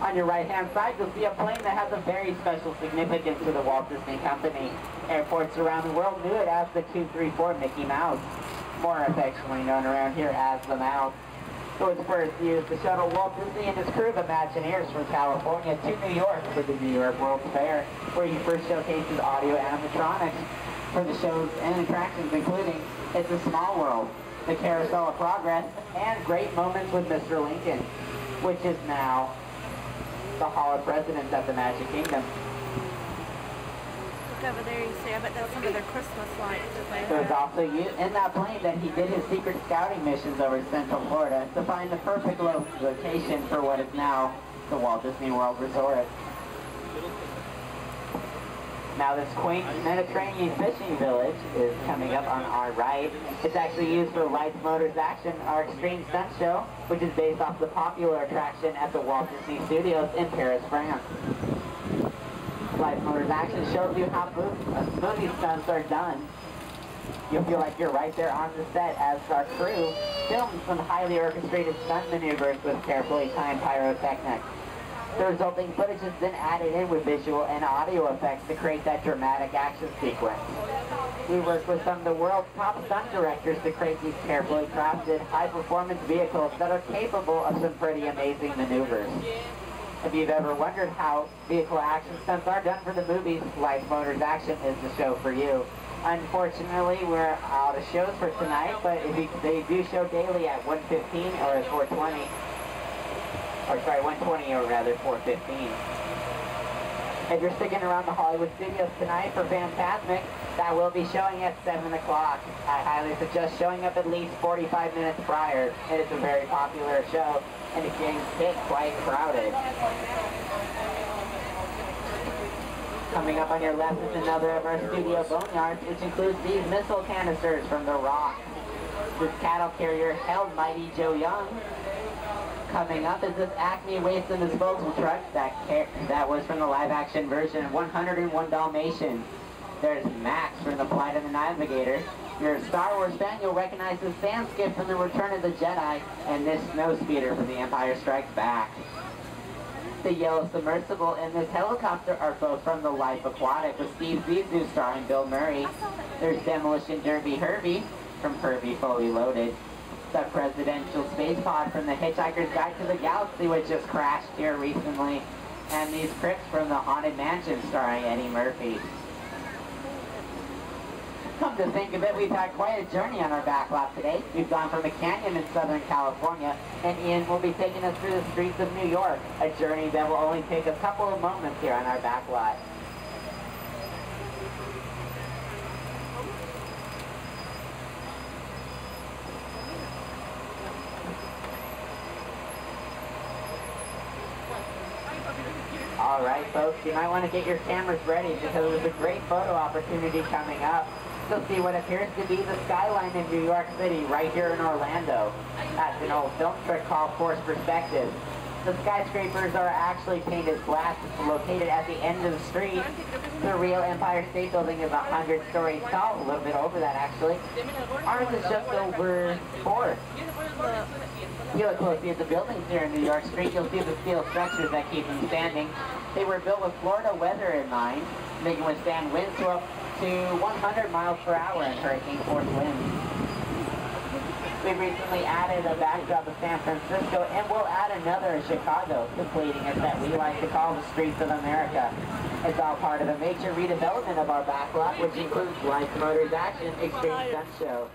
On your right-hand side, you'll see a plane that has a very special significance to the Walt Disney Company. Airports around the world knew it as the 234 Mickey Mouse, more affectionately known around here as the Mouse. It was first used to shuttle Walt Disney and his crew of Imagineers from California to New York for the New York World's Fair, where he first showcased his audio animatronics for the shows and attractions, including It's a Small World, the Carousel of Progress, and Great Moments with Mr. Lincoln, which is now the Hall of Presidents at the Magic Kingdom. Look over there, you see, I bet that's some of their Christmas lights that they have. There's also in that plane that he did his secret scouting missions over Central Florida to find the perfect location for what is now the Walt Disney World Resort. Now this quaint Mediterranean fishing village is coming up on our right. It's actually used for Lights, Motors, Action, our extreme stunt show, which is based off the popular attraction at the Walt Disney Studios in Paris, France. Lights, Motors, Action shows you how movie stunts are done. You'll feel like you're right there on the set as our crew films some highly orchestrated stunt maneuvers with carefully timed pyrotechnics. The resulting footage is then added in with visual and audio effects to create that dramatic action sequence. We work with some of the world's top stunt directors to create these carefully crafted, high-performance vehicles that are capable of some pretty amazing maneuvers. If you've ever wondered how vehicle action stunts are done for the movies, Lights, Motors, Action is the show for you. Unfortunately, we're out of shows for tonight, but they do show daily at 1:15 or at 4:20. Or sorry, 1:20 or rather 4:15. If you're sticking around the Hollywood Studios tonight for Fantasmic, that will be showing at 7 o'clock. I highly suggest showing up at least 45 minutes prior. It is a very popular show, and it can get quite crowded. Coming up on your left is another of our studio boneyards, which includes these missile canisters from The Rock. This cattle carrier held Mighty Joe Young. Coming up is this ACME Waster Disposal truck that was from the live-action version of 101 Dalmatians. There's Max from the Flight of the Navigator. If you're a Star Wars fan, you'll recognize this sand skip from the Return of the Jedi and this snow speeder from The Empire Strikes Back. The yellow submersible and this helicopter are both from the Life Aquatic with Steve Zissou starring Bill Murray. There's Demolition Derby Herbie from Herbie Fully Loaded. The presidential space pod from the Hitchhiker's Guide to the Galaxy, which just crashed here recently, and these crypts from the Haunted Mansion starring Eddie Murphy. Come to think of it, we've had quite a journey on our backlot today. We've gone from a canyon in Southern California, and Ian will be taking us through the streets of New York, a journey that will only take a couple of moments here on our backlot. Alright folks, you might want to get your cameras ready because there's a great photo opportunity coming up. You'll see what appears to be the skyline in New York City right here in Orlando. That's an old film trick called Forced Perspective. The skyscrapers are actually painted black. It's located at the end of the street. The real Empire State Building is 100 stories tall, a little bit over that actually. Ours is just over 4. If you look closely at the buildings here in New York Street, you'll see the steel structures that keep them standing. They were built with Florida weather in mind. They can withstand winds to up to 100 miles per hour and hurricane-force winds. We recently added a backdrop of San Francisco, and we'll add another in Chicago, completing a set we like to call the Streets of America. It's all part of a major redevelopment of our backlot, which includes Lights, Motors, Action, Extreme Stunt Show.